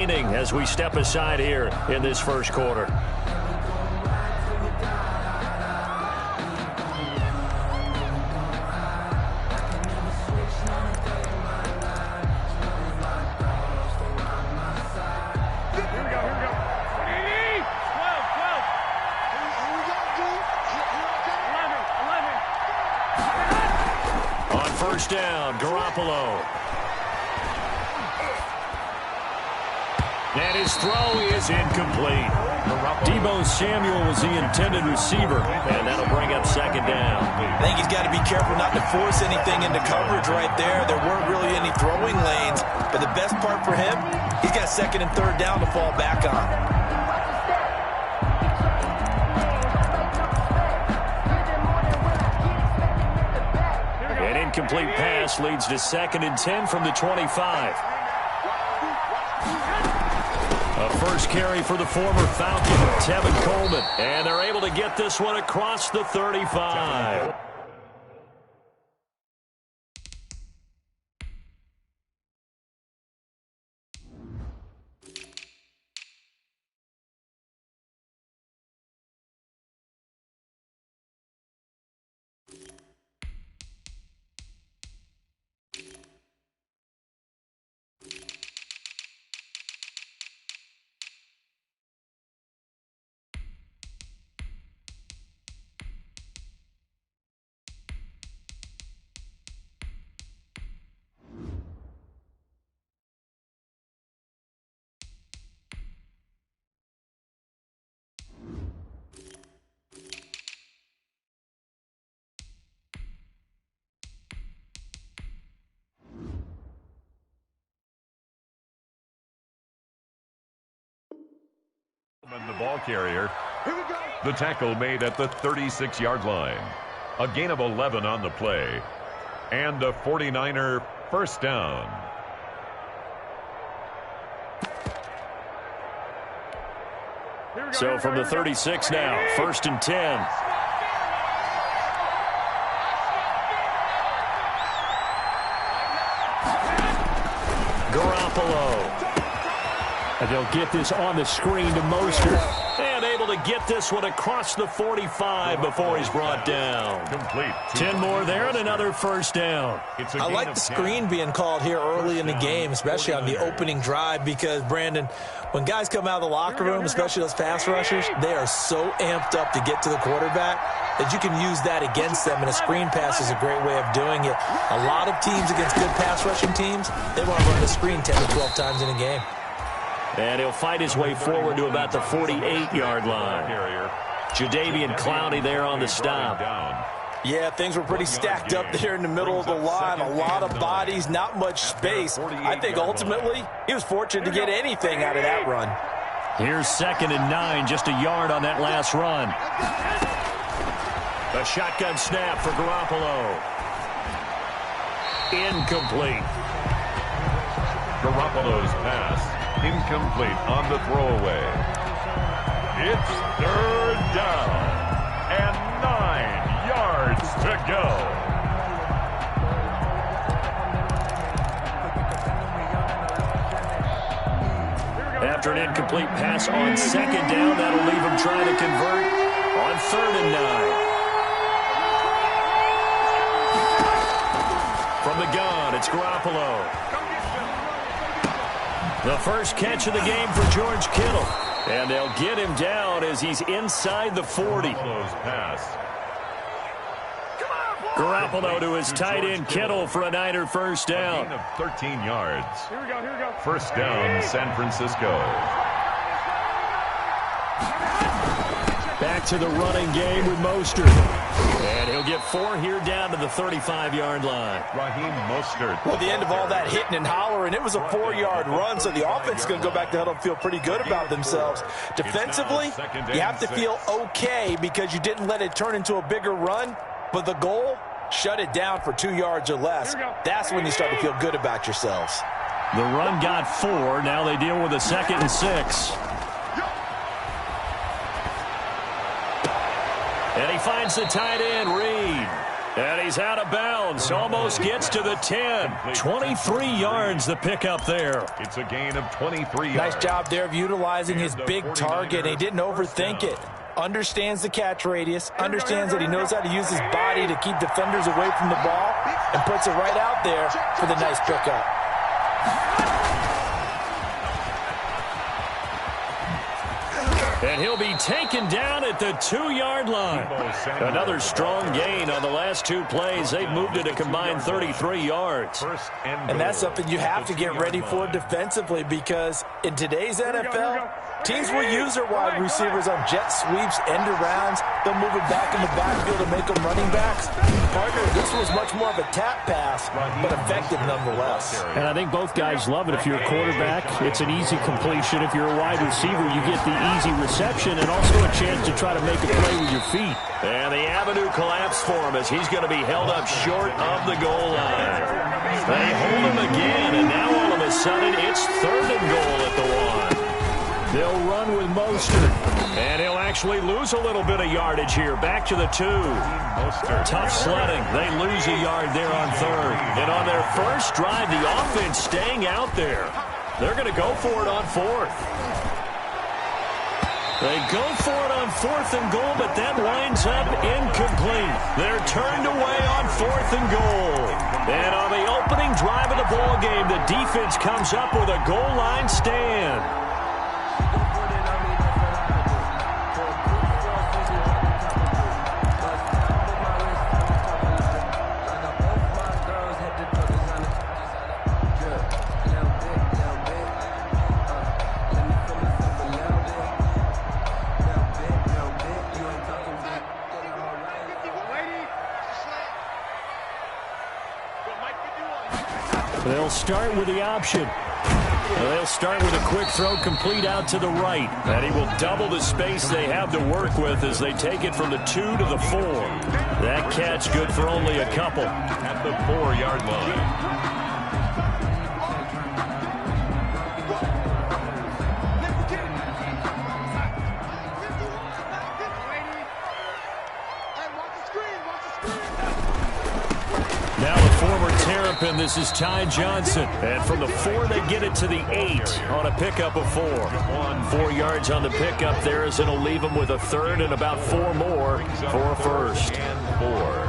As we step aside here in this first quarter. On first down, Garoppolo. And his throw is incomplete. Deebo Samuel was the intended receiver, and that'll bring up second down. I think he's got to be careful not to force anything into coverage right there. There weren't really any throwing lanes, but the best part for him, he's got second and third down to fall back on. An incomplete pass leads to second and 10 from the 25. A first carry for the former Falcon, Tevin Coleman. And they're able to get this one across the 35. The ball carrier. The tackle made at the 36-yard line. A gain of 11 on the play. And a 49er first down. So from the 36 now, first and 10. Garoppolo. And they'll get this on the screen to Mostert. And able to get this one across the 45 before he's brought down. Complete. 10 more there and another first down. I like the screen being called here early in the game, especially on the opening drive, because, Brandon, when guys come out of the locker room, especially those pass rushers, they are so amped up to get to the quarterback that you can use that against them, and a screen pass is a great way of doing it. A lot of teams against good pass rushing teams, they want to run the screen 10 to 12 times in a game. And he'll fight his way forward to about the 48-yard line. Jadeveon Clowney there on the stop. Yeah, things were pretty stacked up there in the middle of the line. A lot of bodies, not much space. I think ultimately he was fortunate to get anything out of that run. Here's second and 9, just a yard on that last run. A shotgun snap for Garoppolo. Incomplete. Garoppolo's pass. Incomplete on the throwaway. It's third down and 9 yards to go. After an incomplete pass on second down, that'll leave him trying to convert on third and 9. From the gun, it's Garoppolo. The first catch of the game for George Kittle. And they'll get him down as he's inside the 40. Garoppolo to his tight end Kittle for a Niner first down. A gain of 13 yards. Here we go. First down, San Francisco. Back to the running game with Mostert. And he'll get 4 here down to the 35-yard line. Raheem Mostert. Well, the end of all that hitting and hollering, it was a 4-yard run, so the offense is going to go back to huddle and feel pretty good about themselves. Defensively, you have to feel okay because you didn't let it turn into a bigger run, but the goal, shut it down for 2 yards or less. That's when you start to feel good about yourselves. The run got 4. Now they deal with a second and 6. And he finds the tight end, Reed. And he's out of bounds. Almost gets to the 10. 23 yards the pickup there. It's a gain of 23 yards. Nice job there of utilizing his big target. He didn't overthink it. Understands the catch radius. Understands that he knows how to use his body to keep defenders away from the ball. And puts it right out there for the nice pickup. And he'll be taken down at the 2-yard line. Another strong gain on the last 2 plays. They've moved it a combined 33 yards. And that's something you have to get ready for defensively, because in today's NFL, teams will use their wide receivers on jet sweeps, end arounds. They'll move it back in the backfield to make them running backs. Partner, this was much more of a tap pass, but effective nonetheless. And I think both guys love it. If you're a quarterback, it's an easy completion. If you're a wide receiver, you get the easy reception and also a chance to try to make a play with your feet. And the avenue collapsed for him as he's going to be held up short of the goal line. They hold him again, and now all of a sudden it's 3rd and goal at the 1. They'll run with Mostert, and he'll actually lose a little bit of yardage here. Back to the 2. Tough sledding. They lose a yard there on 3rd. And on their first drive, the offense staying out there. They're going to go for it on 4th. They go for it on 4th and goal, but that winds up incomplete. They're turned away on 4th and goal. And on the opening drive of the ball game, the defense comes up with a goal line stand. They'll start with the option. They'll start with a quick throw complete out to the right. And he will double the space they have to work with as they take it from the 2 to the 4. That catch good for only a couple. At the 4-yard line. And this is Ty Johnson. And from the 4, they get it to the 8 on a pickup of 4. 4 yards on the pickup there, as it'll leave them with a 3rd and about 4 more for a 1st. And 4.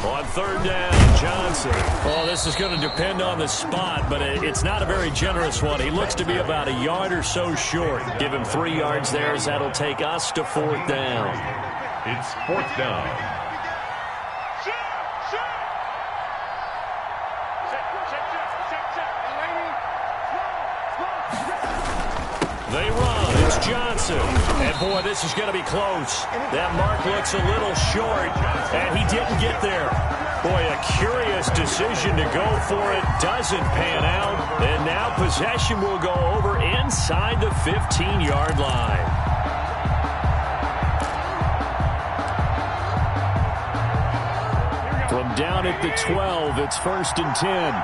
On 3rd down, Johnson. Oh, this is going to depend on the spot, but it's not a very generous one. He looks to be about a yard or so short. Give him 3 yards there, as that'll take us to 4th down. It's 4th down. They run. It's Johnson. And, boy, this is going to be close. That mark looks a little short, and he didn't get there. Boy, a curious decision to go for it. Doesn't pan out. And now possession will go over inside the 15-yard line. From down at the 12, it's 1st and 10.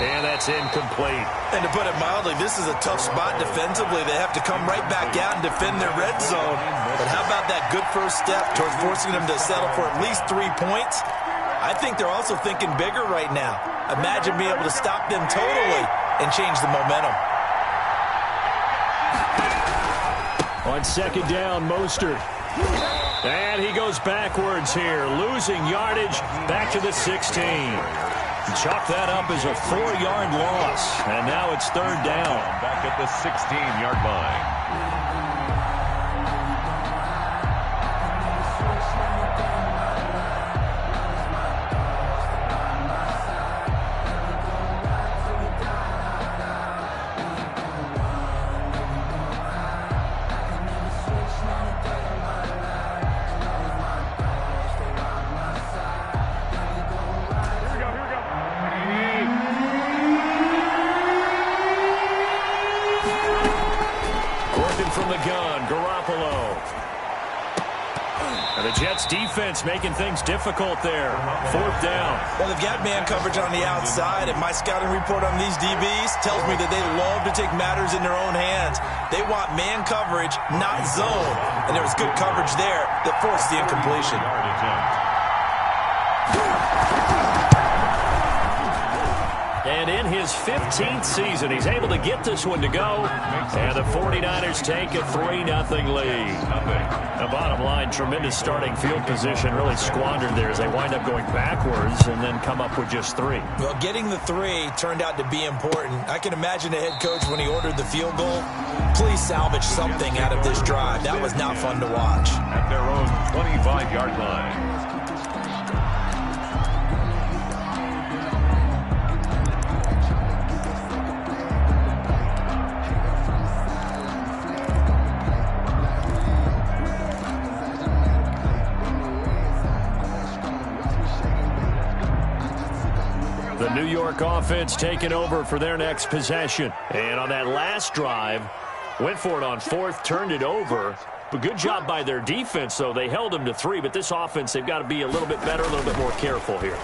And that's incomplete. And to put it mildly, this is a tough spot defensively. They have to come right back out and defend their red zone. But how about that good first step towards forcing them to settle for at least 3 points? I think they're also thinking bigger right now. Imagine being able to stop them totally and change the momentum. On 2nd down, Mostert. And he goes backwards here, losing yardage back to the 16. Chalk that up as a 4-yard loss. And now it's 3rd down. Back at the 16-yard line. shotgun. Garoppolo. And the Jets defense making things difficult there. 4th down. Well, they've got man coverage on the outside, and my scouting report on these DBs tells me that they love to take matters in their own hands. They want man coverage, not zone. And there was good coverage there that forced the incompletion. And in his 15th season, he's able to get this one to go. And the 49ers take a 3-0 lead. The bottom line, tremendous starting field position, really squandered there as they wind up going backwards and then come up with just 3. Well, getting the 3 turned out to be important. I can imagine the head coach when he ordered the field goal. Please salvage something out of this drive. That was not fun to watch. At their own 25-yard line. The New York offense taking over for their next possession. And on that last drive, went for it on 4th, turned it over. But good job by their defense, though. They held them to 3, but this offense, they've got to be a little bit better, a little bit more careful here.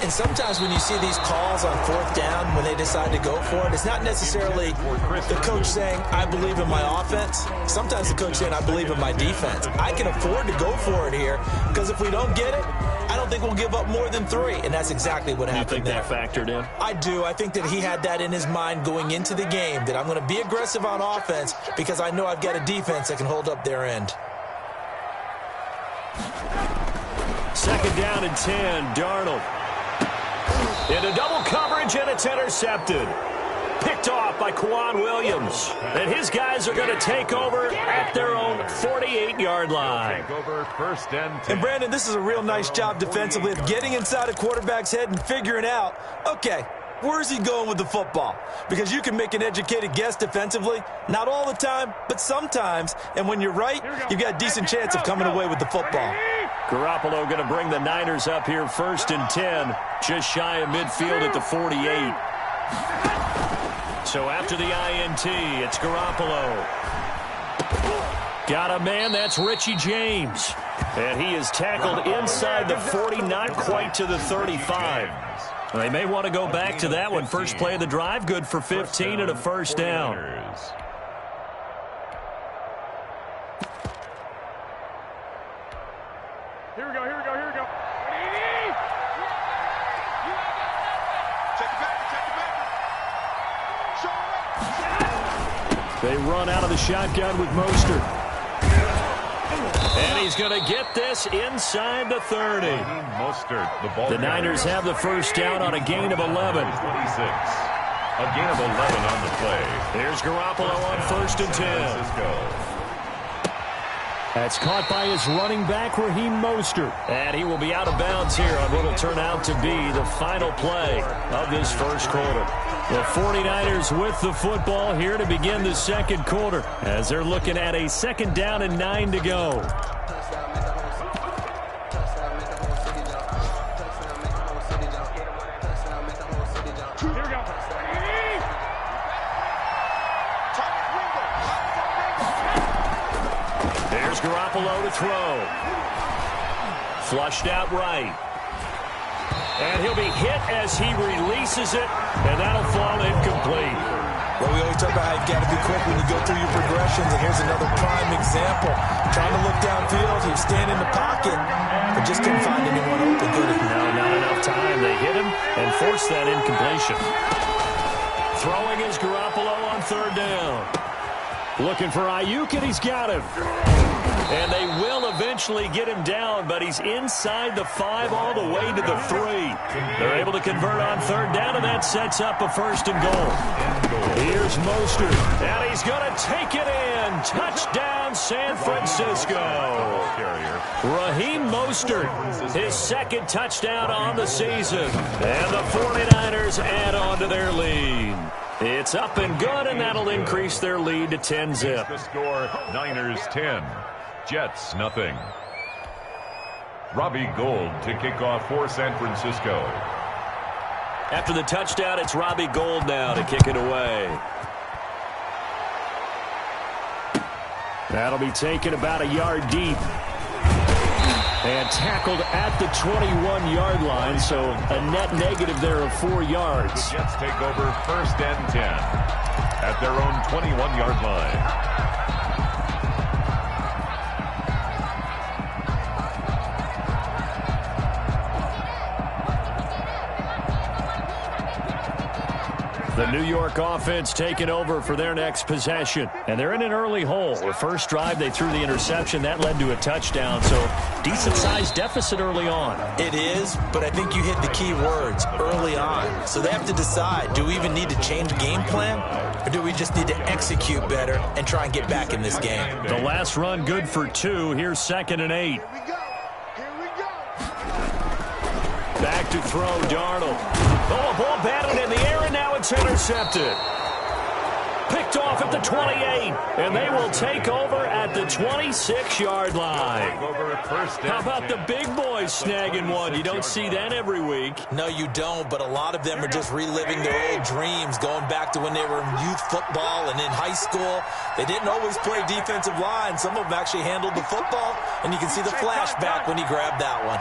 And sometimes when you see these calls on 4th down, when they decide to go for it, it's not necessarily the coach saying, I believe in my offense. Sometimes the coach saying, I believe in my defense. I can afford to go for it here, because if we don't get it, I don't think we'll give up more than 3, and that's exactly what happened there. You think that factored in? I do. I think that he had that in his mind going into the game, that I'm going to be aggressive on offense because I know I've got a defense that can hold up their end. 2nd down and 10, Darnold. Into double coverage, and it's intercepted. Picked off by Kwan Williams. And his guys are going to take over at their own 48-yard line. And, Brandon, this is a real nice job defensively of getting inside a quarterback's head and figuring out, okay, where's he going with the football? Because you can make an educated guess defensively. Not all the time, but sometimes. And when you're right, you've got a decent chance of coming away with the football. Garoppolo going to bring the Niners up here 1st and 10, just shy of midfield at the 48. So after the INT, it's Garoppolo. Got a man, that's Richie James. And he is tackled inside the 40, not quite to the 35. They may want to go back to that one. First play of the drive, good for 15 and a 1st down. Here we go. They run out of the shotgun with Mostert. And he's going to get this inside the 30. The Niners have the 1st down on a gain of 11. 26. A gain of 11 on the play. Here's Garoppolo on 1st and 10. That's caught by his running back, Raheem Mostert. And he will be out of bounds here on what will turn out to be the final play of this 1st quarter. The 49ers with the football here to begin the 2nd quarter as they're looking at a 2nd down and 9 to go. There's Garoppolo to throw. Flushed out right. And he'll be hit as he releases it, and that'll fall incomplete. Well, we always talk about how you've got to be quick when you go through your progressions, and here's another prime example. Trying to look downfield, he was standing in the pocket, but just couldn't find anyone open, could he? No, not enough time. They hit him and forced that incompletion. Throwing is Garoppolo on 3rd down. Looking for Ayuk, and he's got him. And they will eventually get him down, but he's inside the 5 all the way to the 3. They're able to convert on 3rd down, and that sets up a 1st and goal. Here's Mostert, and he's going to take it in. Touchdown, San Francisco. Raheem Mostert, his 2nd touchdown on the season. And the 49ers add on to their lead. It's up and good, and that'll increase their lead to 10-zip. The score, Niners 10, Jets nothing. Robbie Gould to kick off for San Francisco. After the touchdown, it's Robbie Gould now to kick it away. That'll be taken about a yard deep. And tackled at the 21-yard line, so a net negative there of 4 yards. The Jets take over 1st and 10 at their own 21-yard line. The New York offense taking over for their next possession. And they're in an early hole. The first drive, they threw the interception. That led to a touchdown. So decent-sized deficit early on. It is, but I think you hit the key words, early on. So they have to decide, do we even need to change game plan? Or do we just need to execute better and try and get back in this game? The last run good for 2. Here's 2nd and 8. Back to throw, Darnold. Oh, a ball batted in the air, and now it's intercepted. Picked off at the 28, and they will take over at the 26-yard line. How about the big boys snagging one? You don't see that every week. No, you don't, but a lot of them are just reliving their old dreams, going back to when they were in youth football and in high school. They didn't always play defensive line. Some of them actually handled the football, and you can see the flashback when he grabbed that one.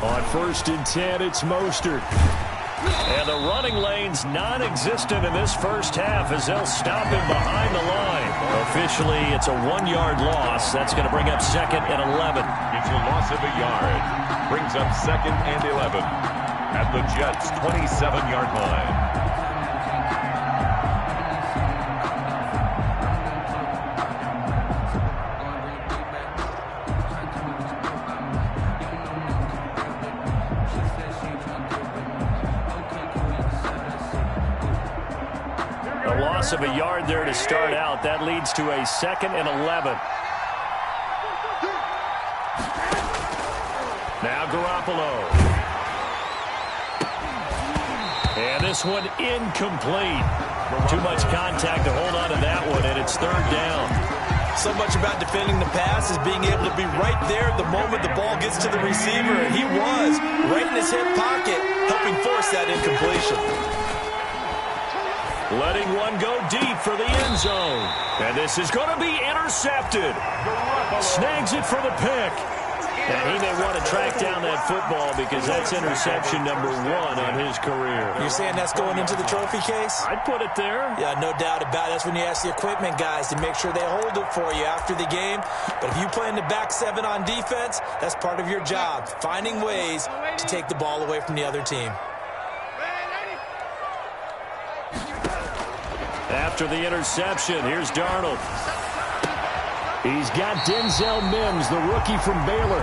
On 1st and 10, it's Mostert. And the running lane's non-existent in this first half as they'll stop him behind the line. Officially, it's a 1-yard loss. That's going to bring up 2nd and 11. It's a loss of a yard. Brings up 2nd and 11 at the Jets' 27-yard line. Of a yard there to start out. That leads to a 2nd and 11. Now Garoppolo. And this one incomplete. Too much contact to hold on to that one, and it's 3rd down. So much about defending the pass is being able to be right there the moment the ball gets to the receiver. And he was right in his hip pocket, helping force that incompletion. Letting one go deep for the end zone. And this is going to be intercepted. Snags it for the pick. And he may want to track down that football because that's interception number 1 on his career. You're saying that's going into the trophy case? I'd put it there. Yeah, no doubt about it. That's when you ask the equipment guys to make sure they hold it for you after the game. But if you play in the back 7 on defense, that's part of your job, finding ways to take the ball away from the other team. After the interception, here's Darnold. He's got Denzel Mims, the rookie from Baylor.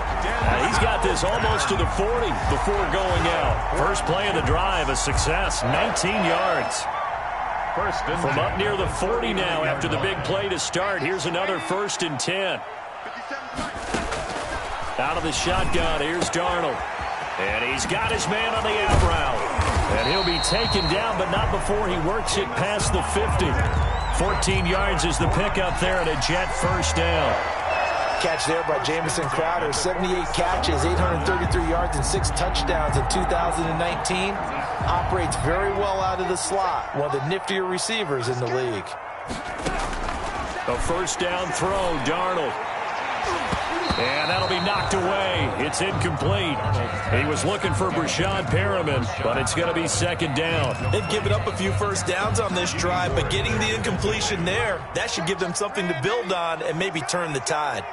He's got this almost to the 40 before going out. First play of the drive, a success, 19 yards. From up near the 40 now after the big play to start. Here's another 1st and 10. Out of the shotgun, here's Darnold. And he's got his man on the out route. And he'll be taken down, but not before he works it past the 50. 14 yards is the pickup there, and a Jet 1st down. Catch there by Jamison Crowder. 78 catches, 833 yards, and 6 touchdowns in 2019. Operates very well out of the slot. One of the niftier receivers in the league. A 1st down throw, Darnold. And that'll be knocked away. It's incomplete. He was looking for Brashad Perriman, but it's going to be 2nd down. They've given up a few first downs on this drive, but getting the incompletion there, that should give them something to build on and maybe turn the tide.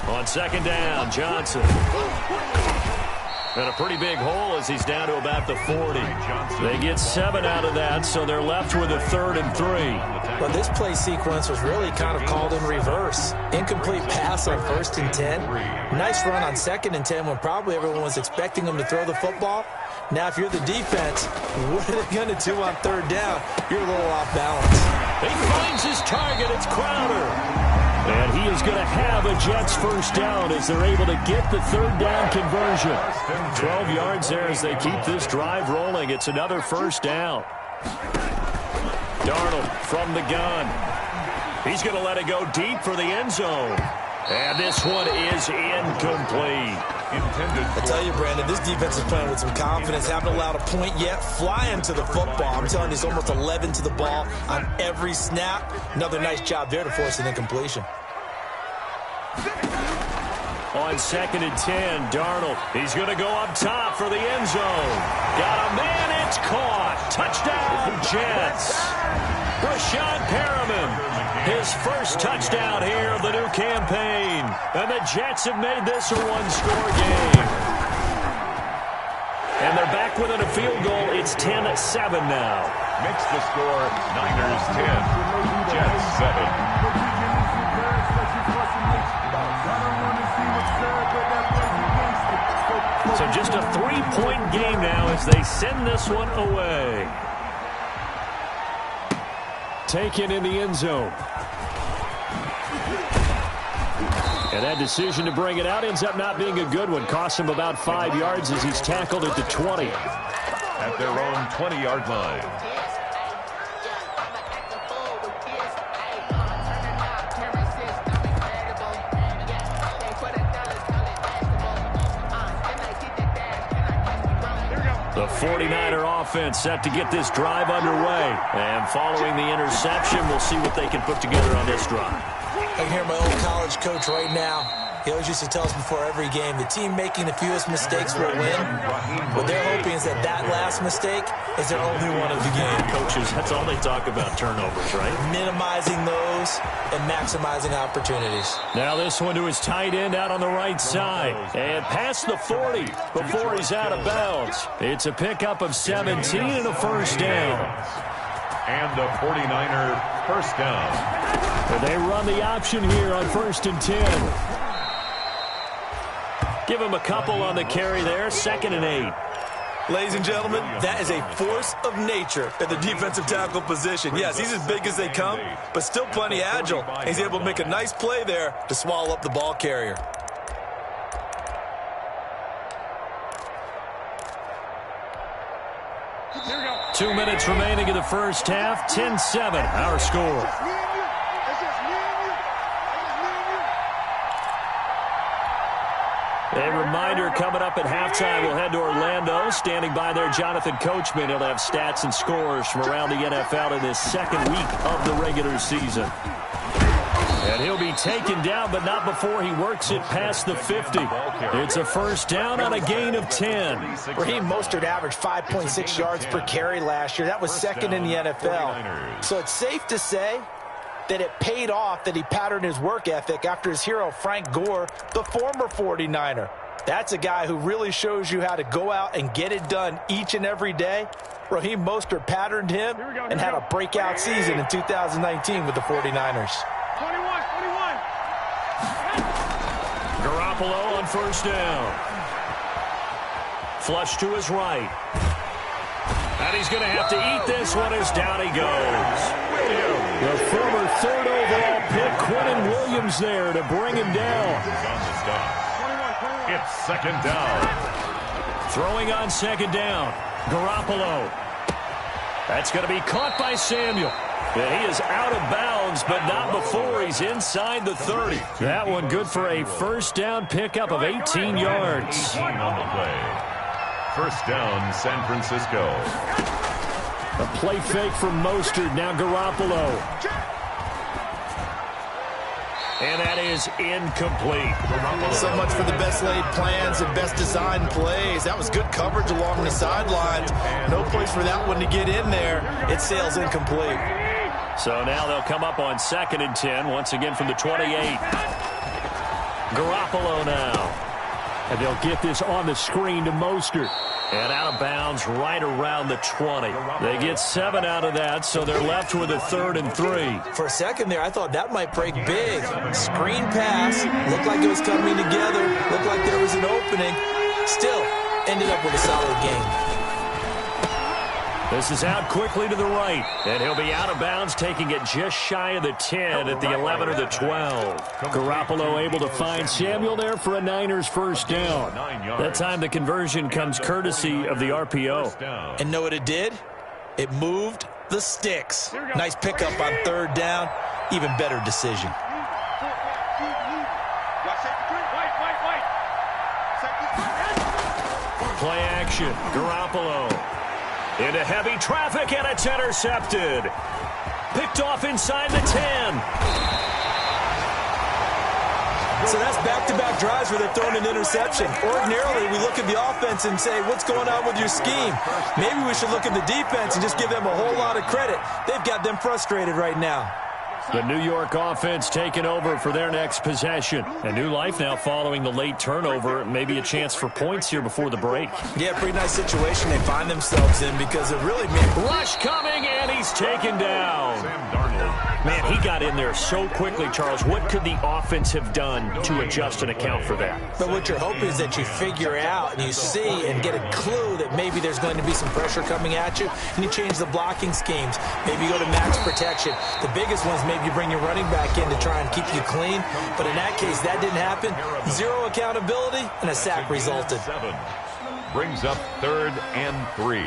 On 2nd down, Johnson. And a pretty big hole as he's down to about the 40. They get 7 out of that, so they're left with a 3rd and 3. Well, this play sequence was really kind of called in reverse. Incomplete pass on 1st and 10. Nice run on 2nd and 10 when probably everyone was expecting them to throw the football. Now, if you're the defense, what are they going to do on 3rd down? You're a little off balance. He finds his target. It's Crowder. And he is going to have a Jets 1st down as they're able to get the 3rd down conversion. 12 yards there as they keep this drive rolling. It's another 1st down. Darnold from the gun. He's going to let it go deep for the end zone. And this one is incomplete. I tell you, Brandon, this defense is playing with some confidence. Haven't allowed a point yet. Flying to the football. I'm telling you, it's almost 11 to the ball on every snap. Another nice job there to force an incompletion. On 2nd and 10, Darnold. He's going to go up top for the end zone. Got a man, it's caught. Touchdown, Jets. Rashad Perriman, his first touchdown here of the new campaign. And the Jets have made this a one-score game. And they're back within a field goal. It's 10-7 now. Makes the score Niners 10, Jets 7. So just a 3-point game now as they send this one away. Taken in the end zone. And that decision to bring it out ends up not being a good one. Costs him about 5 yards as he's tackled at the 20. At their own 20-yard line. The 49er offense set to get this drive underway. And following the interception, we'll see what they can put together on this drive. I can hear my old college coach right now. He always used to tell us before every game, the team making the fewest mistakes will win. What they're hoping is that that last mistake is their only one of the game. Coaches, that's all they talk about, turnovers, right? Minimizing those and maximizing opportunities. Now this one to his tight end out on the right side. And past the 40 before he's out of bounds. It's a pickup of 17 and a first down. And a 49er first down. And they run the option here on 1st and 10. Give him a couple on the carry there. 2nd and 8. Ladies and gentlemen, that is a force of nature at the defensive tackle position. Yes, he's as big as they come, but still plenty agile. He's able to make a nice play there to swallow up the ball carrier. Here we go. 2 minutes remaining in the first half. 10-7, our score. A reminder, coming up at halftime, we'll head to Orlando. Standing by there, Jonathan Coachman. He'll have stats and scores from around the NFL in this second week of the regular season. And he'll be taken down, but not before he works it past the 50. It's a first down on a gain of 10. Raheem Mostert averaged 5.6 yards per carry last year. That was second in the NFL. So it's safe to say that it paid off that he patterned his work ethic after his hero, Frank Gore, the former 49er. That's a guy who really shows you how to go out and get it done each and every day. Raheem Mostert patterned him and had a breakout season in 2019 with the 49ers. 21. Garoppolo on first down. Flush to his right. And he's going to have to eat this one as down he goes. The former 3rd overall pick, Quentin Williams, there to bring him down. It's 2nd down. Throwing on 2nd down. Garoppolo. That's going to be caught by Samuel. And he is out of bounds, but not before he's inside the 30. That one good for a first down pickup of 18 yards. 18 on the play. First down, San Francisco. A play fake from Mostert. Now Garoppolo. And that is incomplete. So much for the best laid plans and best designed plays. That was good coverage along the sidelines. No place for that one to get in there. It sails incomplete. So now they'll come up on 2nd and 10, once again from the 28. Garoppolo now. And they'll get this on the screen to Mostert. And out of bounds right around the 20. They get 7 out of that, so they're left with a 3rd and 3. For a second there, I thought that might break big. Screen pass. Looked like it was coming together. Looked like there was an opening. Still, ended up with a solid game. This is out quickly to the right. And he'll be out of bounds, taking it just shy of the 10 at the 11 or the 12. Garoppolo able to find Samuel there for a Niners first down. That time the conversion comes courtesy of the RPO. And know what it did? It moved the sticks. Nice pickup on 3rd down. Even better decision. White. motion. Garoppolo into heavy traffic, and it's intercepted. Picked off inside the 10. So that's back-to-back drives where they're throwing an interception. Ordinarily, we look at the offense and say, what's going on with your scheme? Maybe we should look at the defense and just give them a whole lot of credit. They've got them frustrated right now. The New York offense taking over for their next possession. A new life now following the late turnover. Maybe a chance for points here before the break. Yeah, pretty nice situation they find themselves in because it really made... Rush coming, and he's taken down. Sam Darnold. Man, he got in there so quickly, Charles. What could the offense have done to adjust and account for that? But what you're hoping is that you figure out and you see and get a clue that maybe there's going to be some pressure coming at you, and you change the blocking schemes. Maybe you go to max protection. The biggest one's maybe you bring your running back in to try and keep you clean. But in that case, that didn't happen. Zero accountability, and a sack resulted. Brings up 3rd and 3.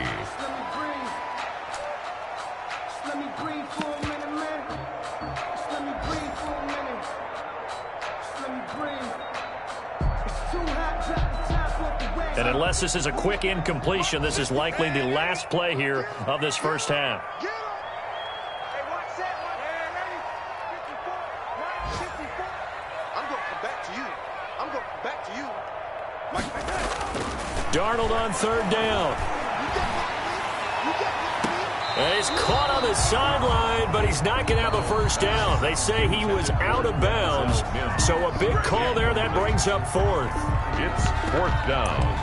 And unless this is a quick incompletion, this is likely the last play here of this first half. Darnold on 3rd down. And he's caught on the sideline, but he's not going to have a first down. They say he was out of bounds. So a big call there that brings up 4th. It's 4th down.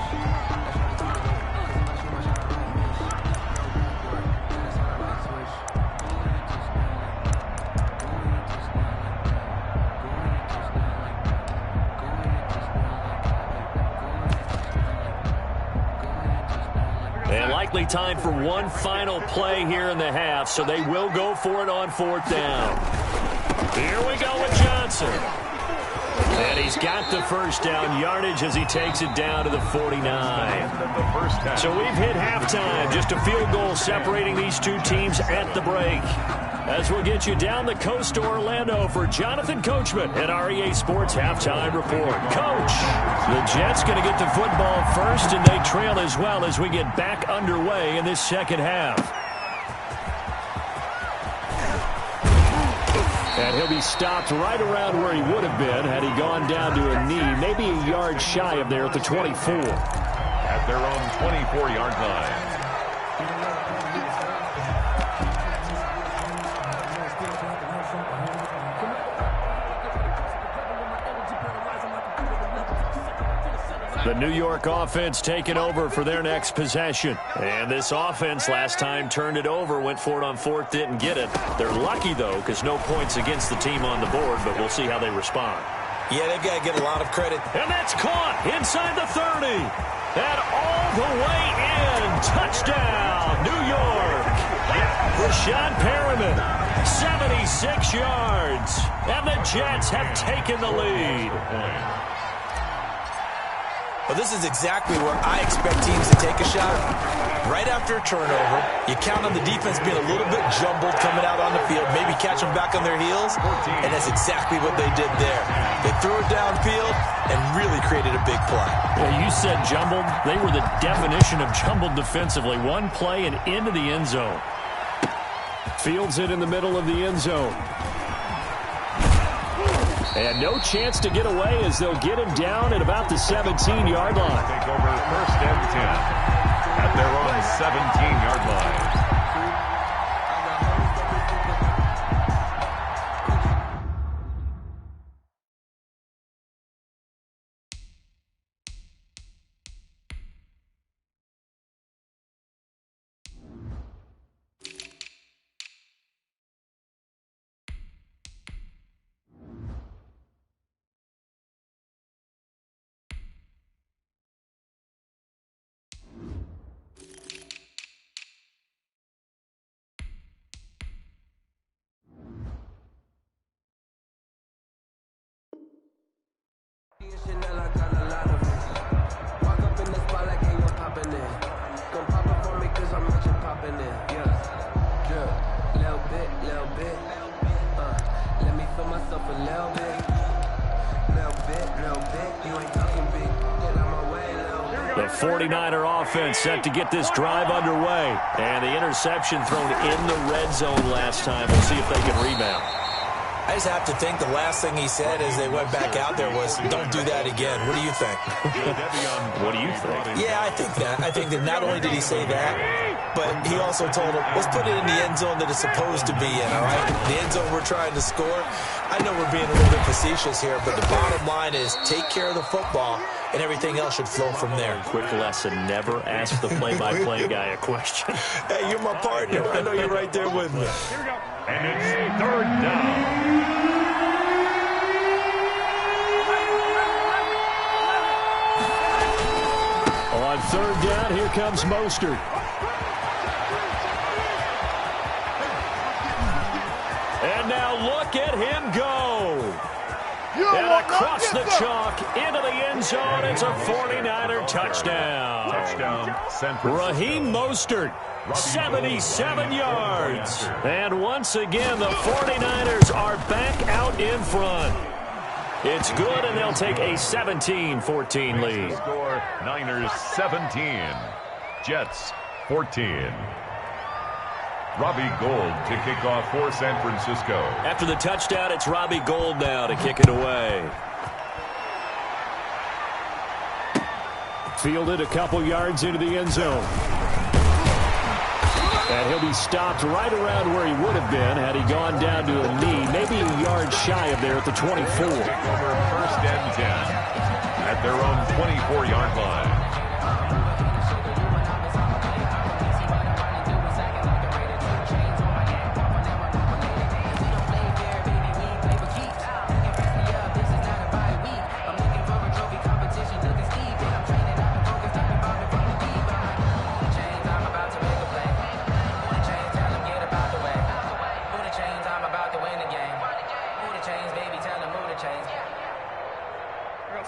And likely time for one final play here in the half, so they will go for it on 4th down. Here we go with Johnson. And he's got the first down yardage as he takes it down to the 49. So we've hit halftime. Just a field goal separating these two teams at the break. As we'll get you down the coast to Orlando for Jonathan Coachman at REA Sports Halftime Report. Coach, the Jets going to get the football first, and they trail as well as we get back underway in this second half. And he'll be stopped right around where he would have been had he gone down to a knee, maybe a yard shy of there at the 24. At their own 24-yard line. The New York offense taking over for their next possession. And this offense last time turned it over, went for it on 4th, didn't get it. They're lucky, though, because no points against the team on the board, but we'll see how they respond. Yeah, they've got to get a lot of credit. And that's caught inside the 30. And all the way in. Touchdown, New York. Rashad Perriman, 76 yards. And the Jets have taken the lead. Well, this is exactly where I expect teams to take a shot. Right after a turnover, you count on the defense being a little bit jumbled coming out on the field, maybe catch them back on their heels, and that's exactly what they did there. They threw it downfield and really created a big play. Yeah, you said jumbled. They were the definition of jumbled defensively. One play and into the end zone. Fields it in the middle of the end zone. And no chance to get away as they'll get him down at about the 17-yard line. Take over 1st and 10 at their own 17-yard line. 49er offense set to get this drive underway. And the interception thrown in the red zone last time. We'll see if they can rebound. I just have to think the last thing he said as they went back out there was, don't do that again. What do you think? What do you think? Yeah, I think that. I think that not only did he say that, but he also told him, let's put it in the end zone that it's supposed to be in, all right? The end zone we're trying to score. I know we're being a little bit facetious here, but the bottom line is take care of the football, and everything else should flow from there. Quick lesson, never ask the play-by-play guy a question. Hey, you're my partner. I know you're right there with me. And it's third down. On third down, here comes Mostert. And now look at him go. And across the chalk into the end zone. It's a 49er touchdown. Raheem Mostert, 77 yards. And once again, the 49ers are back out in front. It's good, and they'll take a 17-14 lead. Score Niners 17, Jets 14. Robbie Gould to kick off for San Francisco. After the touchdown, it's Robbie Gould now to kick it away. Fielded a couple yards into the end zone. And he'll be stopped right around where he would have been had he gone down to a knee, maybe a yard shy of there at the 24. Over first and 10 at their own 24-yard line.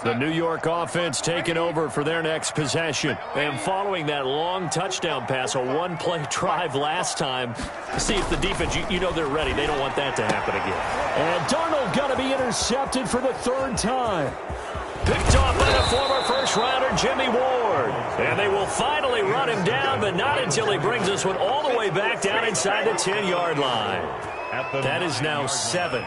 The New York offense taking over for their next possession. And following that long touchdown pass, a one-play drive last time, see if the defense, you know they're ready. They don't want that to happen again. And Darnold going to be intercepted for the third time. Picked off by the former first-rounder Jimmy Ward. And they will finally run him down, but not until he brings this one all the way back down inside the 10-yard line. That is now seven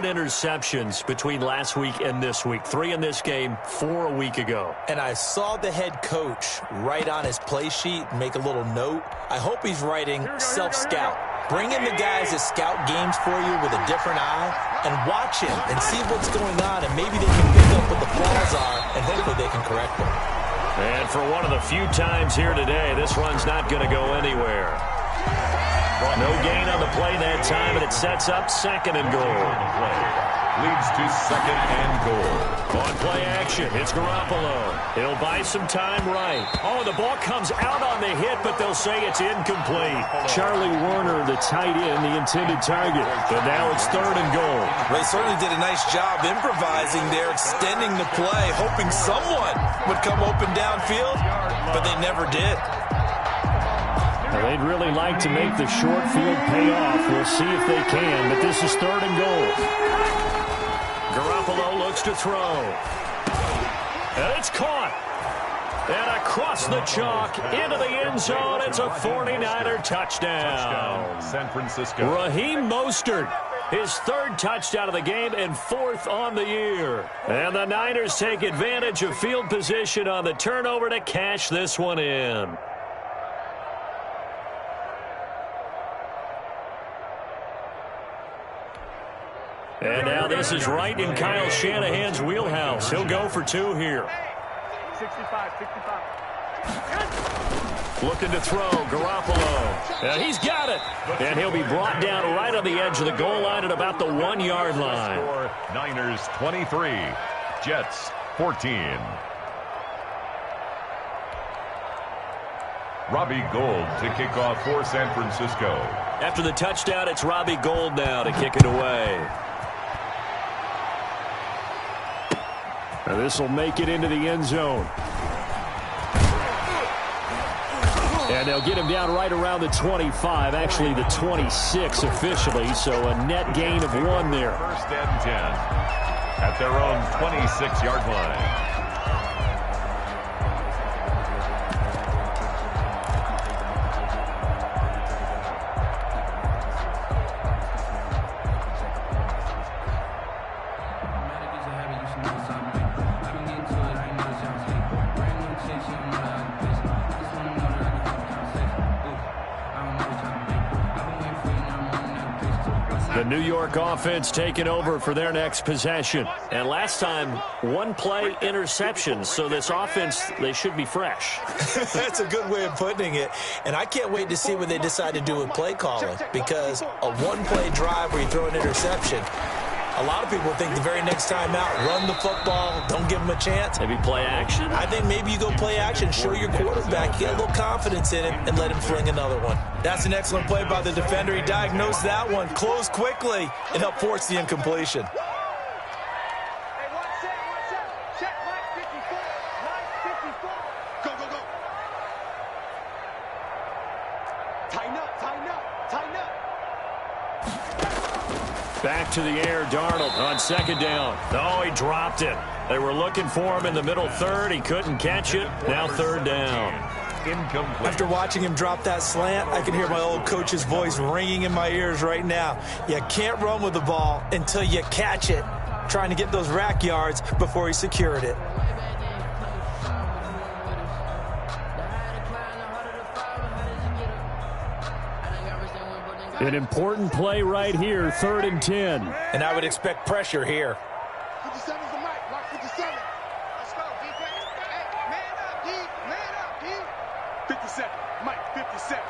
interceptions between last week and this week. 3 in this game, 4 a week ago. And I saw the head coach write on his play sheet, make a little note. I hope he's writing self-scout. Bring in the guys that scout games for you with a different eye and watch him and see what's going on, and maybe they can pick up what the flaws are, and hopefully they can correct them. And for one of the few times here today, this run's not going to go anywhere. No gain on the play that time, and it sets up second and goal. Leads to second and goal. On play action, it's Garoppolo. He'll buy some time right. Oh, the ball comes out on the hit, but they'll say it's incomplete. Charlie Warner, the tight end, the intended target. But now it's third and goal. They certainly did a nice job improvising there, extending the play, hoping someone would come open downfield, but they never did. Well, they'd really like to make the short field pay off. We'll see if they can, but this is third and goal. Garoppolo looks to throw. And it's caught. And across the chalk into the end zone, it's a 49er touchdown. San Francisco. Raheem Mostert, his third touchdown of the game and 4th on the year. And the Niners take advantage of field position on the turnover to cash this one in. And now this is right in Kyle Shanahan's wheelhouse. He'll go for 2 here. 65. Looking to throw, Garoppolo. And he's got it. And he'll be brought down right on the edge of the goal line at about the 1-yard line. Score, Niners 23, Jets 14. Robbie Gould to kick off for San Francisco. After the touchdown, it's Robbie Gould now to kick it away. Now this will make it into the end zone. And they'll get him down right around the 25, actually the 26 officially, so a net gain of 1 there. First and 10 at their own 26-yard line. The New York offense taking over for their next possession. And last time, one play interception. So this offense, they should be fresh. That's a good way of putting it. And I can't wait to see what they decide to do with play calling, because a one-play drive where you throw an interception, a lot of people think the very next time out, run the football, don't give them a chance. Maybe play action. I think maybe you go play action, show your quarterback, get a little confidence in him, and let him fling another one. That's an excellent play by the defender. He diagnosed that one, closed quickly, and helped force the incompletion. Back to the air, Darnold on second down. Oh, he dropped it. They were looking for him in the middle third. He couldn't catch it. Now third down. Incomplete. After watching him drop that slant, I can hear my old coach's voice ringing in my ears right now. You can't run with the ball until you catch it. Trying to get those rack yards before he secured it. An important play right here, 3rd and 10. And I would expect pressure here. 57's the mic. Rock 57. Let's go, defense. Hey, man up, D. Man up, D. 57. Mike, 57.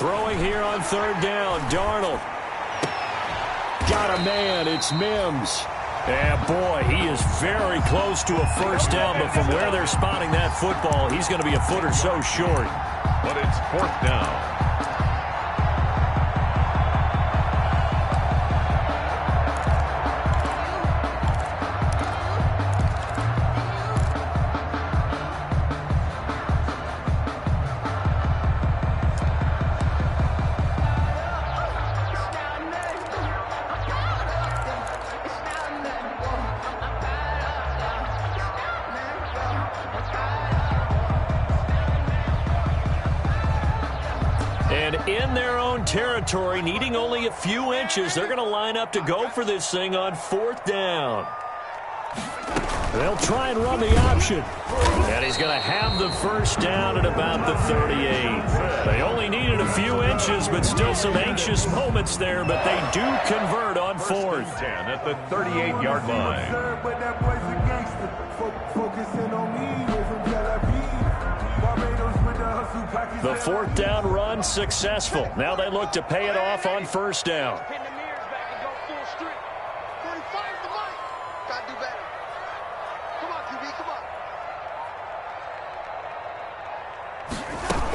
Throwing here on third down, Darnold. Got a man, it's Mims. And boy, he is very close to a first down, but from where they're spotting that football, he's going to be a foot or so short. But it's 4th down. And in their own territory, needing only a few inches, they're going to line up to go for this thing on 4th down. They'll try and run the option. And he's going to have the first down at about the 38. They only needed a few inches, but still some anxious moments there, but they do convert on 4th. 10 at the 38-yard line. The 4th down run successful. Now they look to pay it off on 1st down. Pin the mirrors back and go full street. 45's the mic. Gotta do better. Come on, QB, come on.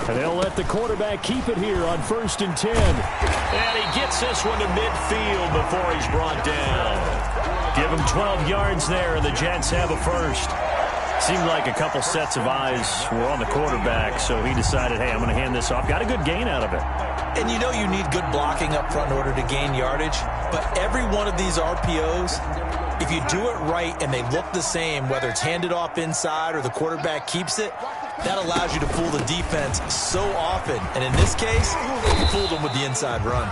And they'll let the quarterback keep it here on 1st and 10. And he gets this one to midfield before he's brought down. Give him 12 yards there, and the Jets have a first. Seemed like a couple sets of eyes were on the quarterback, so he decided, hey, I'm going to hand this off. Got a good gain out of it. And you know you need good blocking up front in order to gain yardage, but every one of these RPOs, if you do it right and they look the same, whether it's handed off inside or the quarterback keeps it, that allows you to fool the defense so often. And in this case, you fooled them with the inside run.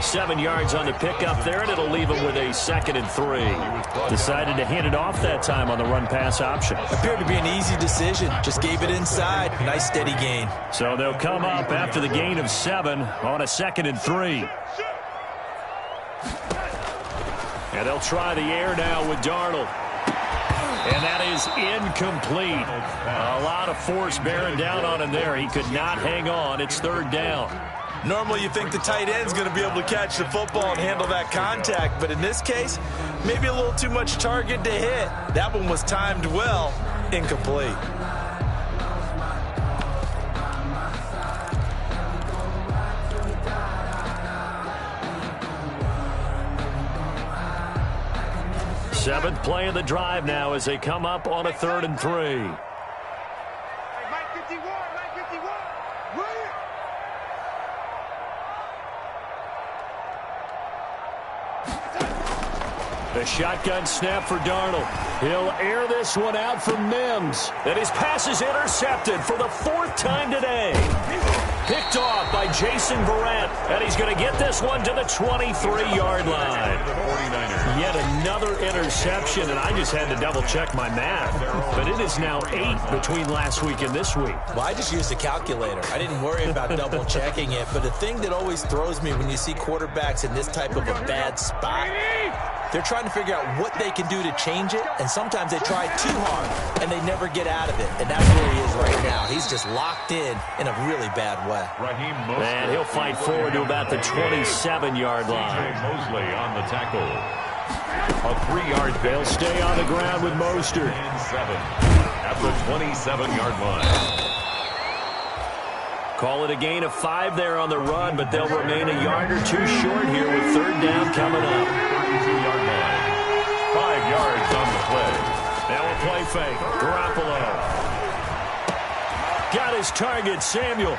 7 yards on the pickup there, and it'll leave him with a 2nd and 3. Decided to hand it off that time on the run-pass option. Appeared to be an easy decision. Just gave it inside. Nice steady gain. So they'll come up after the gain of 7 on a 2nd and 3. And they'll try the air now with Darnold. And that is incomplete. A lot of force bearing down on him there. He could not hang on. It's 3rd down. Normally you think the tight end's going to be able to catch the football and handle that contact, but in this case, maybe a little too much target to hit. That one was timed well, incomplete. Seventh play of the drive now as they come up on a 3rd and 3. Hey, Mike 51, Mike 51. William. The shotgun snap for Darnold. He'll air this one out for Mims. And his pass is intercepted for the 4th time today. Picked off by Jason Verrett, and he's going to get this one to the 23-yard line. Yet another interception, and I just had to double-check my math. But it is now 8 between last week and this week. Well, I just used a calculator. I didn't worry about double-checking it. But the thing that always throws me when you see quarterbacks in this type of a bad spot, they're trying to figure out what they can do to change it, and sometimes they try too hard, and they never get out of it. And that's where he is right now. He's just locked in a really bad way. And he'll fight forward to about the 27-yard line. Mosley on the tackle. A 3-yard. They'll stay on the ground with Mostert. And 7 at the 27-yard line. Call it a gain of 5 there on the run, but they'll remain a yard or two short here with third down coming up. 32-yard line. 5 yards on the play. Now a play fake. Garoppolo. Got his target, Samuel.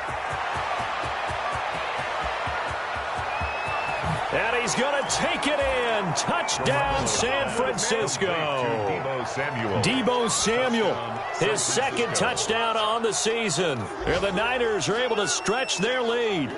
And he's going to take it in. Touchdown, San Francisco. Deebo Samuel, his second touchdown on the season. And the Niners are able to stretch their lead.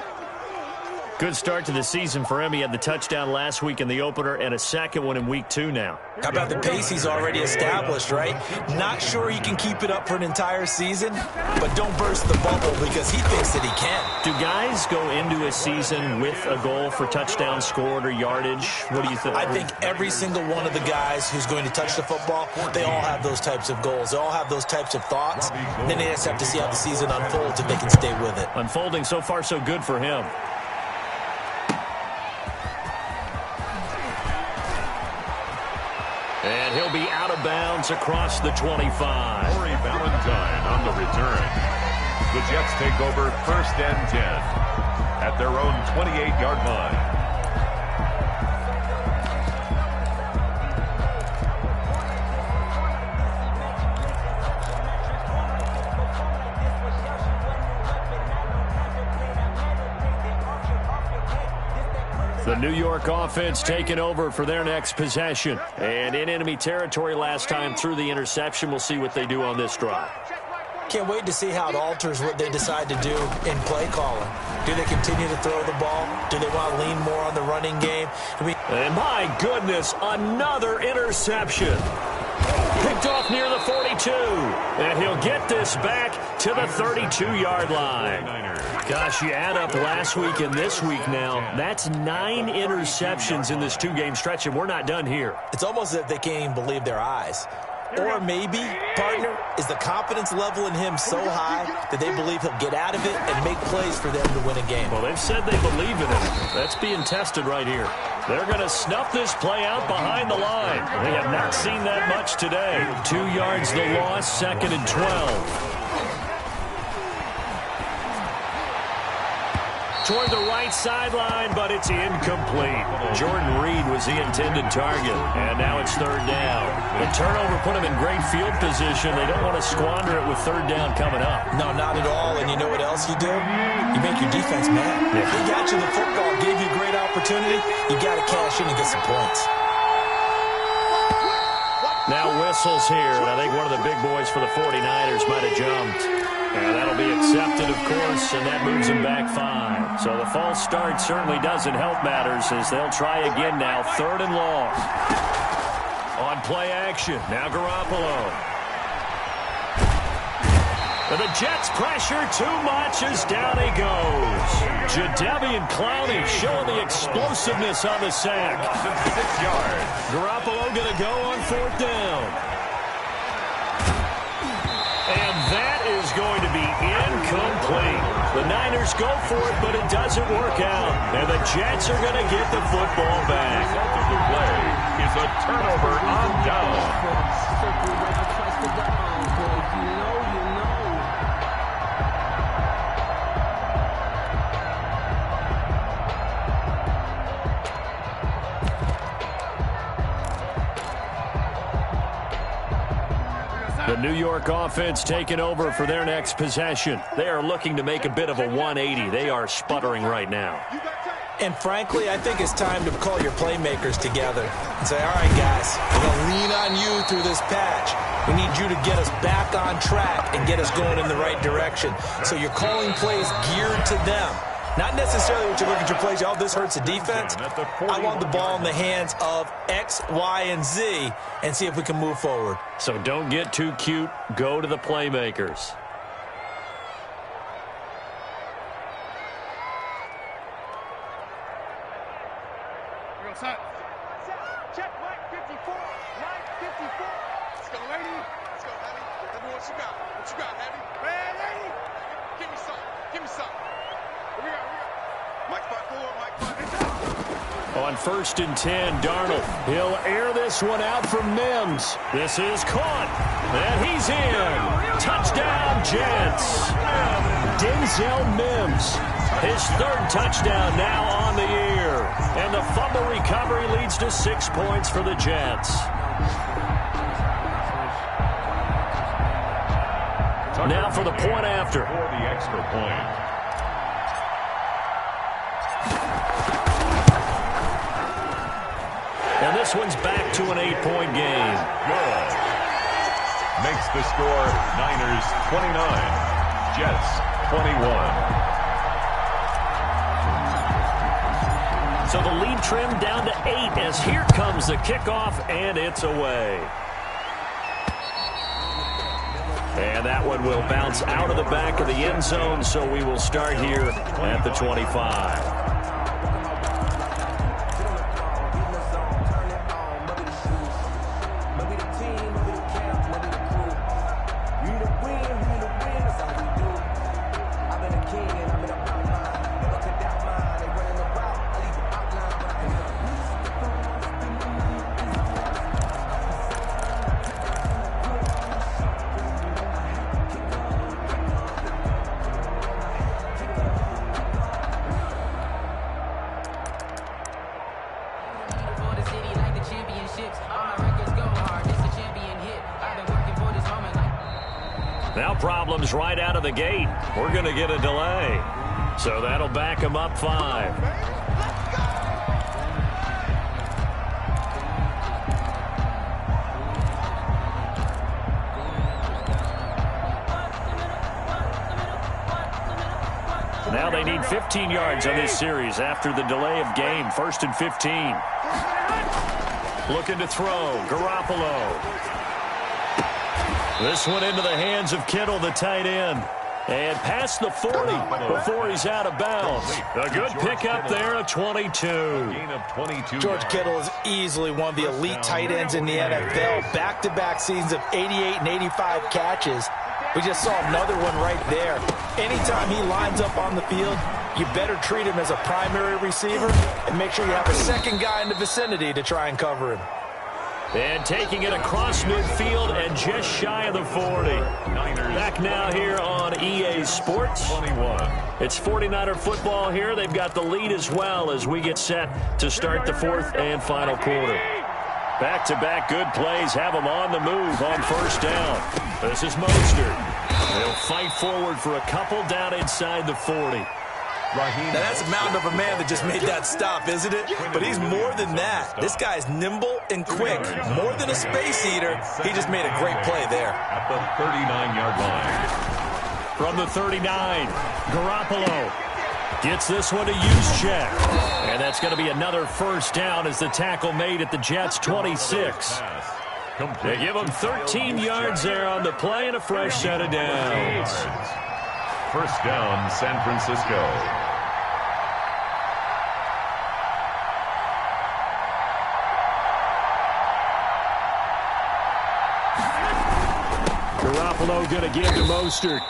Good start to the season for him. He had the touchdown last week in the opener and a second one in week 2 now. How about the pace he's already established, right? Not sure he can keep it up for an entire season, but don't burst the bubble because he thinks that he can. Do guys go into a season with a goal for touchdown scored or yardage? What do you think? I think every single one of the guys who's going to touch the football, they all have those types of goals. They all have those types of thoughts. Then they just have to see how the season unfolds if they can stay with it. Unfolding so far so good for him. And he'll be out of bounds across the 25. Corey Valentine on the return. The Jets take over 1st and 10 at their own 28-yard line. The New York offense taking over for their next possession. And in enemy territory last time through the interception. We'll see what they do on this drive. Can't wait to see how it alters what they decide to do in play calling. Do they continue to throw the ball? Do they want to lean more on the running game? And my goodness, another interception. Picked off near the 42. And he'll get this back to the 32-yard line. Gosh, you add up last week and this week now, that's 9 interceptions in this 2-game stretch, and we're not done here. It's almost as if they can't even believe their eyes. Or maybe, partner, is the confidence level in him so high that they believe he'll get out of it and make plays for them to win a game. Well, they've said they believe in him. That's being tested right here. They're going to snuff this play out behind the line. They have not seen that much today. 2 yards the loss, 2nd and 12. Toward the right sideline, but it's incomplete. Jordan Reed was the intended target, and now it's 3rd down. The turnover put them in great field position. They don't want to squander it with 3rd down coming up. No, not at all, and you know what else you do? You make your defense mad. Yeah. They got you the football, gave you a great opportunity. You got to cash in and get some points. Now whistles here, and I think one of the big boys for the 49ers might have jumped. And that'll be accepted, of course, and that moves them back 5. So the false start certainly doesn't help matters as they'll try again now, 3rd and long. On play action, now Garoppolo. And the Jets pressure too much as down he goes. Jadeveon Clowney showing the explosiveness on the sack. 6 yards. Garoppolo going to go on 4th down. And that is going to be incomplete. The Niners go for it, but it doesn't work out. And the Jets are going to get the football back. The result of the play is a turnover on down. The New York offense taking over for their next possession. They are looking to make a bit of a 180. They are sputtering right now. And frankly, I think it's time to call your playmakers together and say, all right, guys, we're going to lean on you through this patch. We need you to get us back on track and get us going in the right direction. So you're calling plays geared to them. Not necessarily what you look at your plays, oh, this hurts the defense. I want the ball in the hands of X, Y, and Z and see if we can move forward. So don't get too cute. Go to the playmakers. Check line 54. Line 54. Let's go, lady. Let's go, honey. Tell me what you got. What you got, honey? Man, lady. Give me some. Give me some. Here we go. Mike spot 4. Mike spot. On 1st and 10, Darnold. He'll air this one out for Mims. This is caught. And he's in. Touchdown, Jets. Denzel Mims. His 3rd touchdown now on the year. And the fumble recovery leads to 6 points for the Jets. Now for the point after. For the extra point. And this one's back to an 8-point game. Good. Makes the score Niners 29, Jets 21. So the lead trimmed down to 8 as here comes the kickoff, and it's away. And that one will bounce out of the back of the end zone, so we will start here at the 25. Now problems right out of the gate. We're going to get a delay. So that'll back them up 5. Now they need 15 yards on this series after the delay of game. 1st and 15. Looking to throw. Garoppolo. This one into the hands of Kittle, the tight end. And past the 40 before he's out of bounds. A good pickup there, a 22. Gain of 22. George Kittle is easily one of the elite tight ends in the NFL. Back-to-back seasons of 88 and 85 catches. We just saw another one right there. Anytime he lines up on the field, you better treat him as a primary receiver and make sure you have a second guy in the vicinity to try and cover him. And taking it across midfield and just shy of the 40. Back now here on EA Sports. 21. It's 49er football here. They've got the lead as well as we get set to start the 4th and final quarter. Back-to-back good plays have them on the move on 1st down. This is Mostert. They'll fight forward for a couple down inside the 40. Now that's a mountain of a man that just made that stop, isn't it? But he's more than that. This guy's nimble and quick. More than a space eater. He just made a great play there. At the 39-yard line. From the 39, Garoppolo gets this one to Juszczyk. And that's going to be another 1st down as the tackle made at the Jets' 26. They give him 13 yards there on the play and a fresh set of downs. 1st down, San Francisco. Garoppolo going to give to Mostert.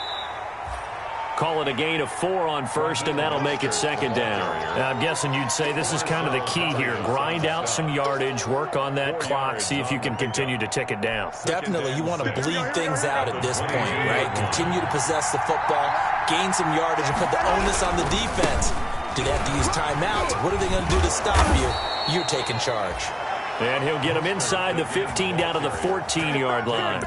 Call it a gain of 4 on 1st, and that'll make it 2nd down. I'm guessing you'd say this is kind of the key here. Grind out some yardage, work on that clock, see if you can continue to tick it down. Definitely, you want to bleed things out at this point, right? Continue to possess the football, gain some yardage, and put the onus on the defense. Do they have to use timeouts? What are they going to do to stop you? You're taking charge. And he'll get him inside the 15 down to the 14-yard line.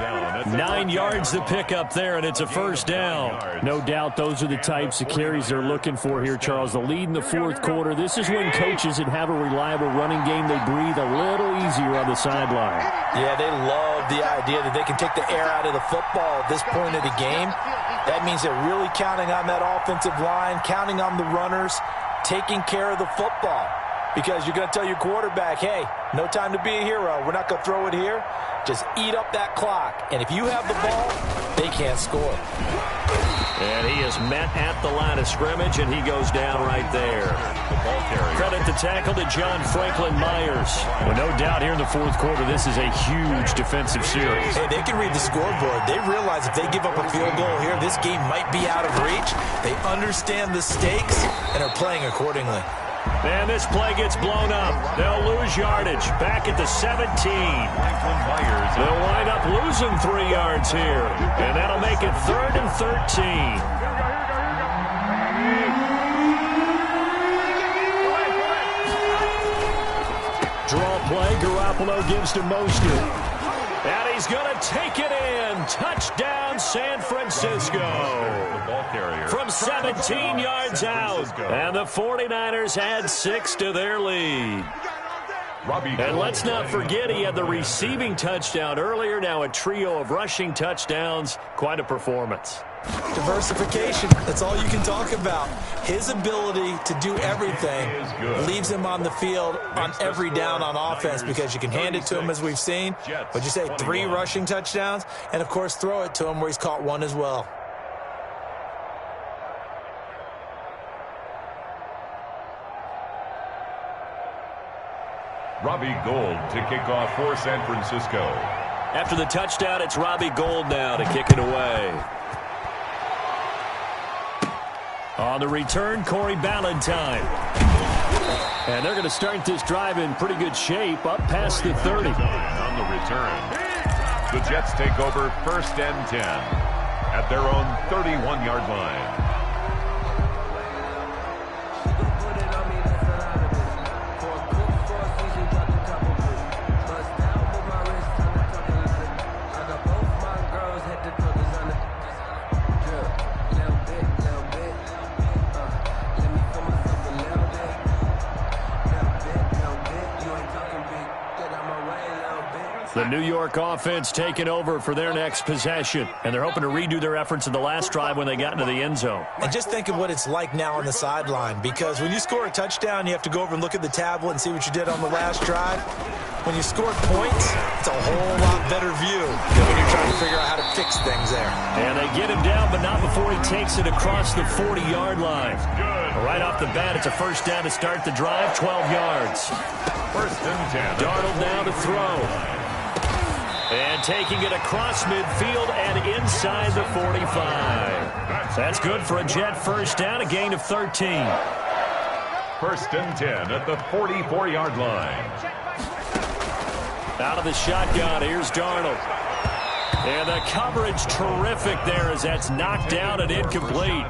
9 yards to pick up there, and it's a first down. No doubt those are the types of carries they're looking for here, Charles. The lead in the fourth quarter. This is when coaches that have a reliable running game, they breathe a little easier on the sideline. Yeah, they love the idea that they can take the air out of the football at this point of the game. That means they're really counting on that offensive line, counting on the runners, taking care of the football. Because you're going to tell your quarterback, hey, no time to be a hero. We're not going to throw it here. Just eat up that clock. And if you have the ball, they can't score. And he is met at the line of scrimmage, and he goes down right there. Credit the tackle to John Franklin Myers. Well, no doubt here in the fourth quarter, this is a huge defensive series. Hey, they can read the scoreboard. They realize if they give up a field goal here, this game might be out of reach. They understand the stakes and are playing accordingly. And this play gets blown up. They'll lose yardage. Back at the 17. They'll wind up losing 3 yards here. And that'll make it 3rd and 13. Draw play. Garoppolo gives to Mostert. And he's going to take it in. Touchdown, San Francisco. From 17 yards out. And the 49ers add 6 to their lead. And let's not forget he had the receiving touchdown earlier. Now a trio of rushing touchdowns. Quite a performance. Diversification. That's all you can talk about. His ability to do everything leaves him on the field on every down on offense because you can hand it to him as we've seen. What'd you say? 3 rushing touchdowns? And, of course, throw it to him where he's caught 1 as well. Robbie Gould to kick off for San Francisco. After the touchdown, it's Robbie Gould now to kick it away. On the return, Corey Ballantyne. And they're going to start this drive in pretty good shape, up past the 30. On the return, the Jets take over 1st and 10 at their own 31-yard line. The New York offense taking over for their next possession. And they're hoping to redo their efforts in the last drive when they got into the end zone. And just think of what it's like now on the sideline. Because when you score a touchdown, you have to go over and look at the tablet and see what you did on the last drive. When you score points, it's a whole lot better view than when you're trying to figure out how to fix things there. And they get him down, but not before he takes it across the 40-yard line. Right off the bat, it's a first down to start the drive, 12 yards. 1st and 10. Darnold now to throw. And taking it across midfield and inside the 45. That's good for a Jet first down, a gain of 13. 1st and 10 at the 44-yard line. Out of the shotgun, here's Darnold. And the coverage terrific there as that's knocked down and incomplete.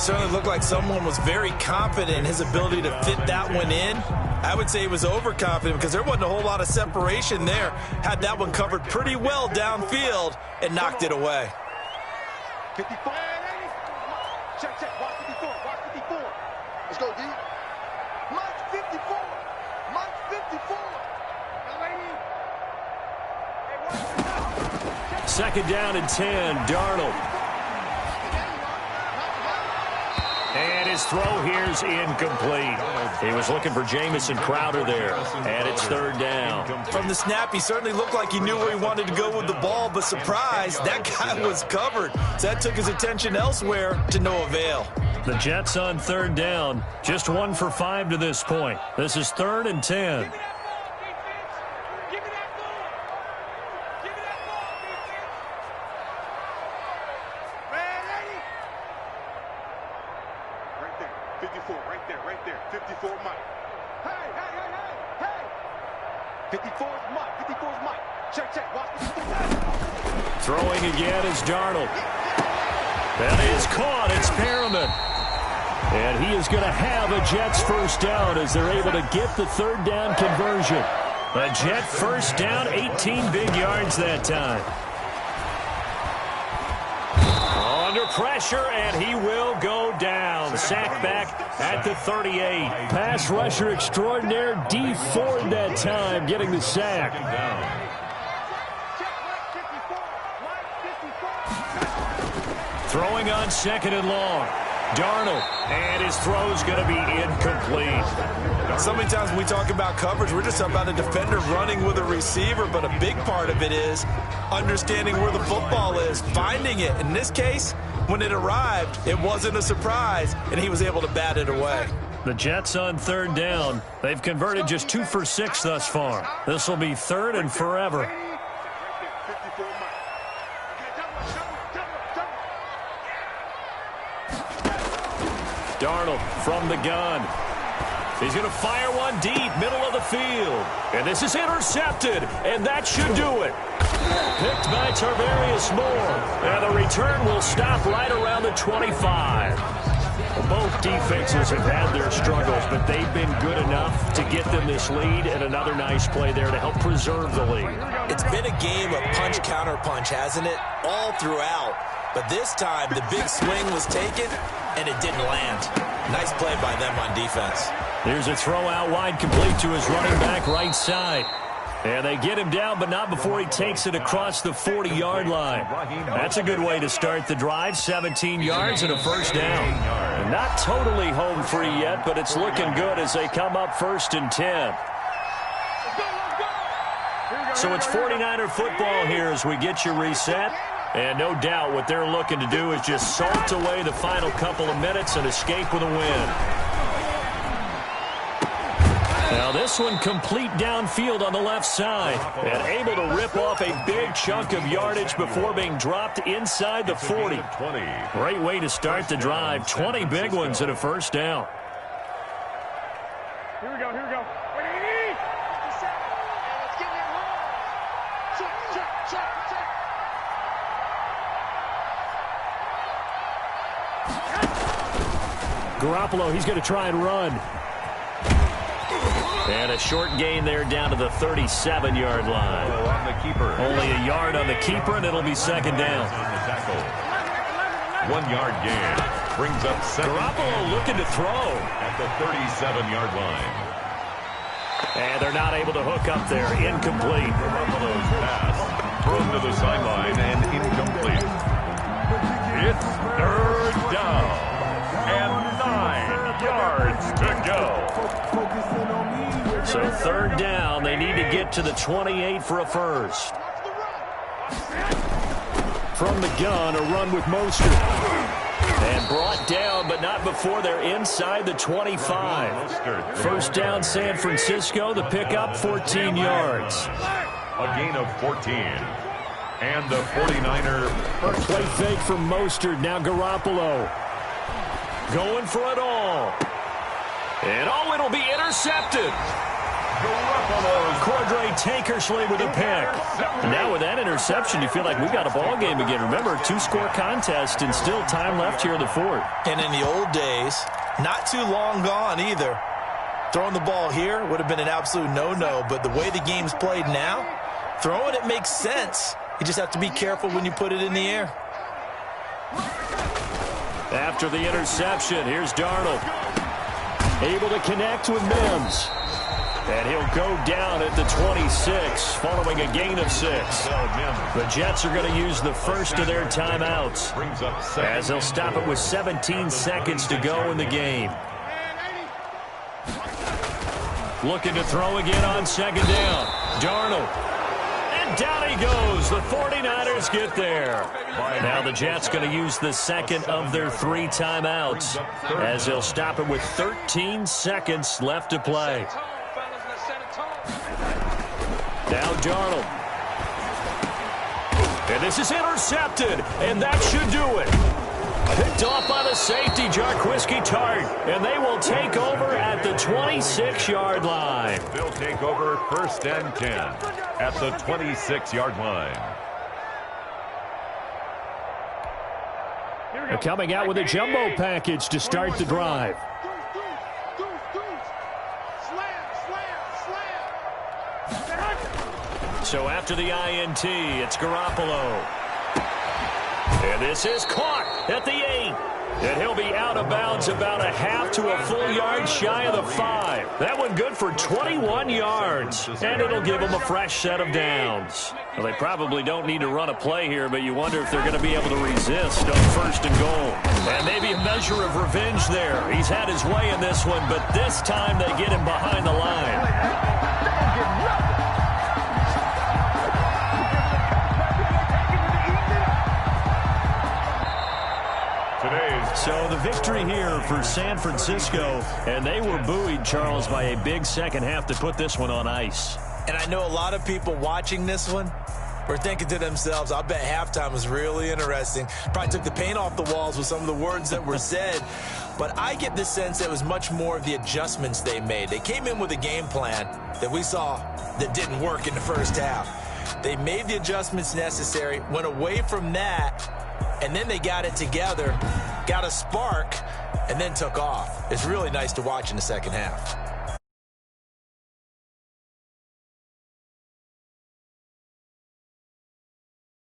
Certainly looked like someone was very confident in his ability to fit that one in. I would say he was overconfident because there wasn't a whole lot of separation there. Had that one covered pretty well downfield and knocked it away. 54. Check, watch 54, watch 54. Let's go, D. Mike 54. Mike 54. Second down and 10, Darnold. And his throw here's incomplete. He was looking for Jamison Crowder there. And it's 3rd down. From the snap, he certainly looked like he knew where he wanted to go with the ball, but surprise, that guy was covered. So that took his attention elsewhere to no avail. The Jets on 3rd down. Just 1 for 5 to this point. This is 3rd and 10. Right there. 54 Mike. Hey. 54 is Mike. 54 is Mike. Check. Watch 54. Throwing again is Darnold. That is caught. It's Perriman. And he is going to have a Jets first down as they're able to get the 3rd down conversion. A Jet first down, 18 big yards that time. Under pressure, and he will go down. Sacked back at the 38. Pass rusher extraordinaire, D. Ford that time, getting the sack. Throwing on 2nd and long. Darnold, and his throw's going to be incomplete. So many times when we talk about coverage, we're just about a defender running with a receiver, but a big part of it is understanding where the football is, finding it. In this case, when it arrived, it wasn't a surprise, and he was able to bat it away. The Jets on 3rd down. They've converted just 2 for 6 thus far. This will be 3rd and forever. Darnold from the gun. He's going to fire one deep, middle of the field. And this is intercepted, and that should do it. Picked by Tarvarius Moore. And the return will stop right around the 25. Both defenses have had their struggles, but they've been good enough to get them this lead, and another nice play there to help preserve the lead. It's been a game of punch-counter-punch, hasn't it? All throughout. But this time, the big swing was taken, and it didn't land. Nice play by them on defense. There's a throw out wide, complete to his running back right side. And they get him down, but not before he takes it across the 40-yard line. That's a good way to start the drive. 17 yards and a first down. And not totally home free yet, but it's looking good as they come up 1st and 10. So it's 49er football here as we get you reset. And no doubt what they're looking to do is just salt away the final couple of minutes and escape with a win. Now this one complete downfield on the left side. And able to rip off a big chunk of yardage before being dropped inside the 40. Great way to start the drive. 20 big ones and a first down. Here we go, here we go. Garoppolo, he's going to try and run. And a short gain there down to the 37-yard line. On the keeper. Only a yard on the keeper, and it'll be 2nd down. 1 yard gain brings up 2nd. Garoppolo looking to throw. At the 37-yard line. And they're not able to hook up there. Incomplete. Garoppolo's pass thrown to the sideline and incomplete. It's 3rd down. And 9 yards to go. So 3rd down, they need to get to the 28 for a first. From the gun, a run with Mostert. And brought down, but not before they're inside the 25. First down, San Francisco. The pickup, 14 yards. A gain of 14. And the 49er. Play fake from Mostert. Now Garoppolo. Going for it all. And it'll be intercepted. Cordray Tankersley with a pick. Now with that interception, you feel like we've got a ball game again. Remember, 2-score contest and still time left here in the 4th. And in the old days, not too long gone either. Throwing the ball here would have been an absolute no-no, but the way the game's played now, throwing it makes sense. You just have to be careful when you put it in the air. After the interception, here's Darnold. Able to connect with Mims. And he'll go down at the 26 following a gain of 6. The Jets are going to use the first of their timeouts as they'll stop it with 17 seconds to go in the game. Looking to throw again on 2nd down. Darnold. And down he goes. The 49ers get there. Now the Jets going to use the second of their 3 timeouts as they'll stop it with 13 seconds left to play. Now Darnold. And this is intercepted, and that should do it. Picked off by the safety, Jarquiski Tart, and they will take over at the 26-yard line. They'll take over 1st and 10 at the 26-yard line. They're coming out with a jumbo package to start the drive. Slam, slam, slam. So after the INT, it's Garoppolo. And this is caught at the 8. And he'll be out of bounds about a half to a full yard shy of the 5. That one good for 21 yards. And it'll give them a fresh set of downs. Well, they probably don't need to run a play here, but you wonder if they're going to be able to resist on 1st and goal. And maybe a measure of revenge there. He's had his way in this one, but this time they get him behind the line. So the victory here for San Francisco, and they were buoyed, Charles, by a big second half to put this one on ice. And I know a lot of people watching this one were thinking to themselves, I bet halftime was really interesting. Probably took the paint off the walls with some of the words that were said. But I get the sense it was much more of the adjustments they made. They came in with a game plan that we saw that didn't work in the first half. They made the adjustments necessary, went away from that, and then they got it together, got a spark, and then took off. It's really nice to watch in the second half.